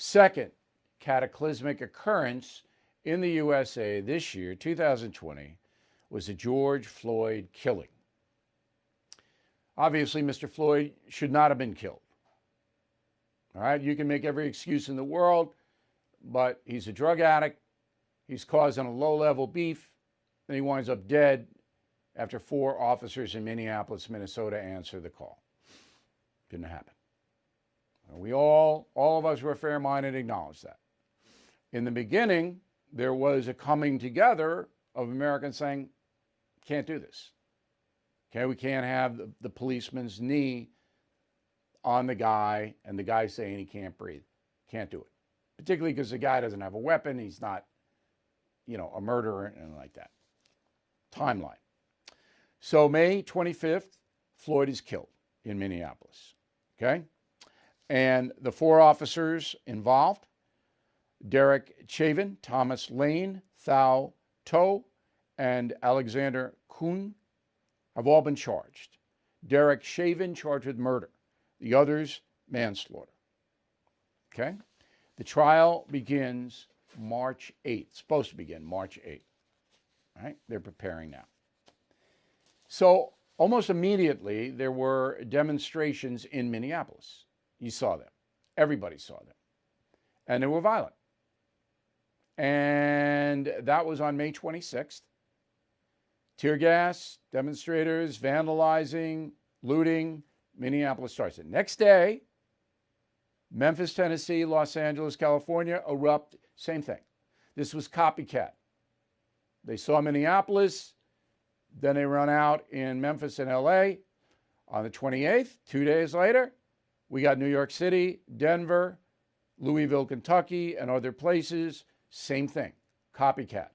Second cataclysmic occurrence in the USA this year, 2020, was the George Floyd killing. Obviously, Mr. Floyd should not have been killed. All right, you can make every excuse in the world, but he's a drug addict. He's causing a low-level beef, and he winds up dead after 4 officers in Minneapolis, Minnesota answered the call. Didn't happen. We all of us who are fair-minded acknowledge that. In the beginning, there was a coming together of Americans saying, can't do this. Okay, we can't have the policeman's knee on the guy and the guy saying he can't breathe. Can't do it. Particularly because the guy doesn't have a weapon. He's not, a murderer and like that. Timeline. So May 25th, Floyd is killed in Minneapolis. Okay? And the 4 officers involved, Derek Chauvin, Thomas Lane, Thao To, and Alexander Kuhn, have all been charged. Derek Chauvin charged with murder. The others, manslaughter. Okay? The trial begins March 8th. It's supposed to begin March 8th. All right? They're preparing now. So almost immediately, there were demonstrations in Minneapolis. You saw them. Everybody saw them. And they were violent. And that was on May 26th. Tear gas, demonstrators, vandalizing, looting. Minneapolis starts. The next day, Memphis, Tennessee, Los Angeles, California erupt. Same thing. This was copycat. They saw Minneapolis. Then they run out in Memphis and LA. On the 28th, 2 days later, we got New York City, Denver, Louisville, Kentucky, and other places. Same thing. Copycat.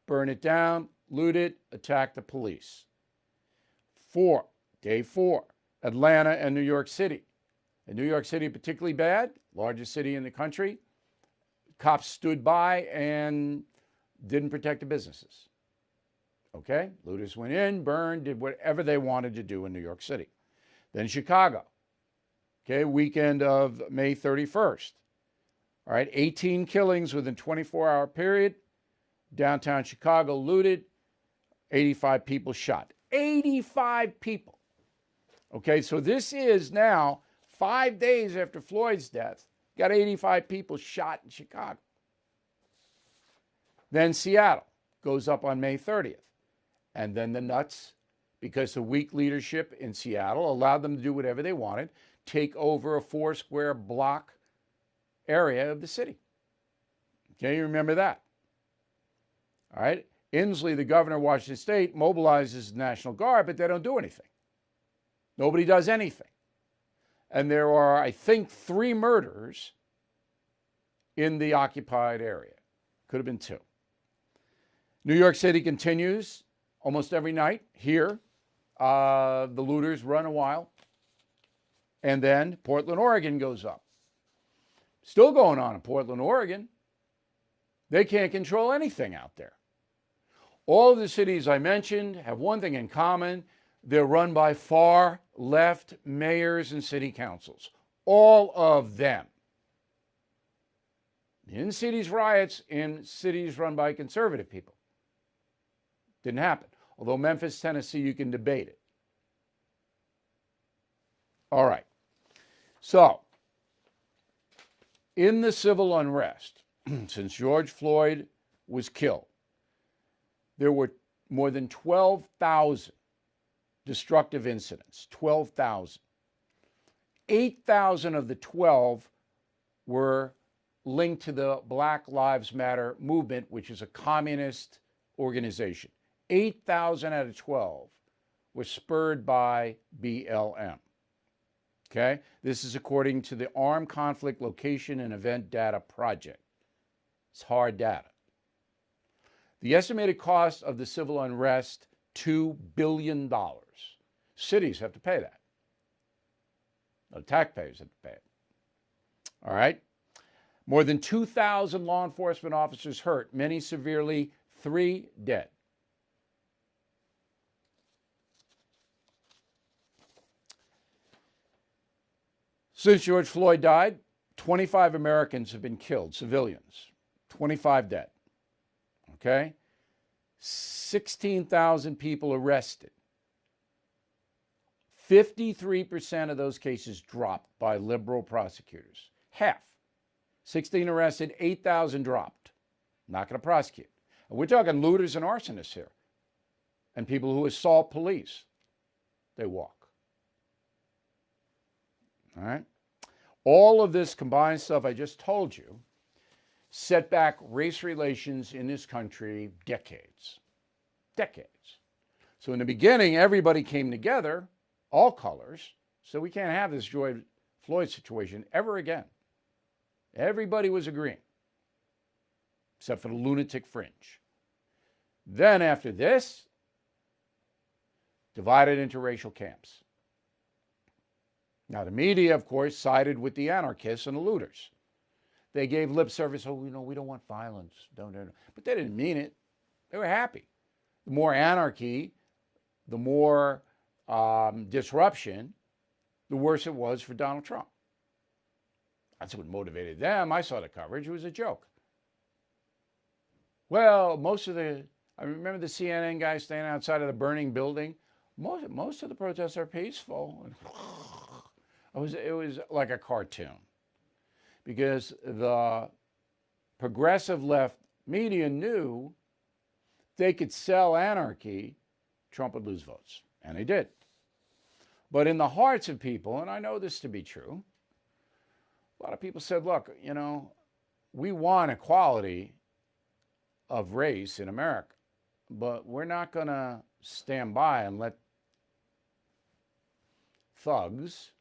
Burn it down, loot it, attack the police. Day 4, Atlanta and New York City. In New York City, particularly bad, largest city in the country. Cops stood by and didn't protect the businesses. Okay? Looters went in, burned, did whatever they wanted to do in New York City. Then Chicago. Okay, weekend of May 31st. All right, 18 killings within 24-hour period. Downtown Chicago looted, 85 people shot. 85 people. Okay, so this is now 5 days after Floyd's death. Got 85 people shot in Chicago. Then Seattle goes up on May 30th. And then the nuts, because the weak leadership in Seattle allowed them to do whatever they wanted, take over a 4-square block area of the city. Okay, you remember that. All right. Inslee, the governor of Washington State, mobilizes the National Guard, but they don't do anything. Nobody does anything. And there are, I think, 3 murders in the occupied area. Could have been 2. New York City continues almost every night. Here, the looters run a while. And then Portland, Oregon goes up. Still going on in Portland, Oregon. They can't control anything out there. All of the cities I mentioned have one thing in common. They're run by far left mayors and city councils. All of them. You didn't see these riots in cities run by conservative people. Didn't happen. Although Memphis, Tennessee, you can debate it. All right. So, in the civil unrest, since George Floyd was killed, there were more than 12,000 destructive incidents. 12,000. 8,000 of the 12 were linked to the Black Lives Matter movement, which is a communist organization. 8,000 out of 12 were spurred by BLM. Okay? This is according to the Armed Conflict Location and Event Data Project. It's hard data. The estimated cost of the civil unrest, $2 billion. Cities have to pay that. No, taxpayers have to pay it. All right? More than 2,000 law enforcement officers hurt, many severely, 3 dead. Since George Floyd died, 25 Americans have been killed, civilians, 25 dead. Okay? 16,000 people arrested. 53% of those cases dropped by liberal prosecutors. Half. 16 arrested, 8,000 dropped. Not going to prosecute. And we're talking looters and arsonists here. And people who assault police. They walk. All right? All of this combined stuff I just told you set back race relations in this country decades. Decades. So in the beginning, everybody came together, all colors, so we can't have this George Floyd situation ever again. Everybody was agreeing, except for the lunatic fringe. Then after this, divided into racial camps. Now the media, of course, sided with the anarchists and the looters. They gave lip service, oh, we don't want violence. Don't. But they didn't mean it. They were happy. The more anarchy, the more disruption, the worse it was for Donald Trump. That's what motivated them. I saw the coverage. It was a joke. Well, I remember the CNN guy standing outside of the burning building. Most of the protests are peaceful. It was like a cartoon. Because the progressive left media knew they could sell anarchy, Trump would lose votes. And they did. But in the hearts of people, and I know this to be true, a lot of people said, look, we want equality of race in America, but we're not going to stand by and let thugs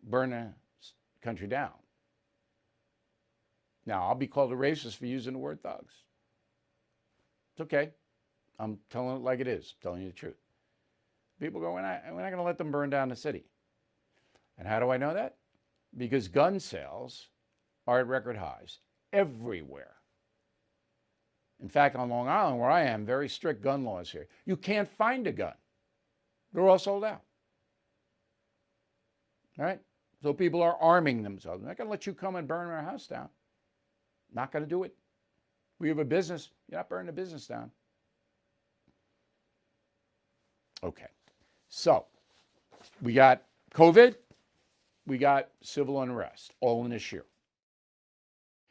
burn the country down. Now, I'll be called a racist for using the word thugs. It's okay. I'm telling it like it is, telling you the truth. People go, we're not going to let them burn down the city. And how do I know that? Because gun sales are at record highs everywhere. In fact, on Long Island, where I am, very strict gun laws here. You can't find a gun. They're all sold out. All right? So people are arming themselves. They're not going to let you come and burn our house down. Not going to do it. We have a business. You're not burning the business down. Okay. So we got COVID. We got civil unrest all in this year.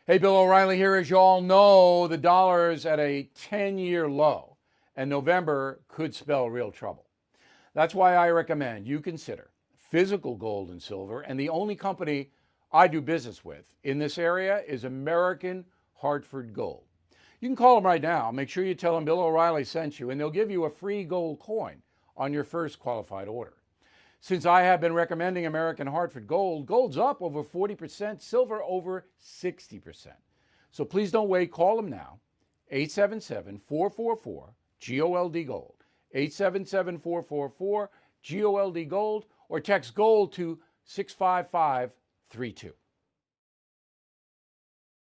Hey, Bill O'Reilly here. As you all know, the dollar is at a 10-year low, and November could spell real trouble. That's why I recommend you consider physical gold and silver, and the only company I do business with in this area is American Hartford Gold. You can call them right now. Make sure you tell them Bill O'Reilly sent you, and they'll give you a free gold coin on your first qualified order. Since I have been recommending American Hartford Gold, gold's up over 40%, silver over 60%. So please don't wait. Call them now. 877-444-GOLD Gold. 877-444-GOLD Gold, or text GOLD to 65532.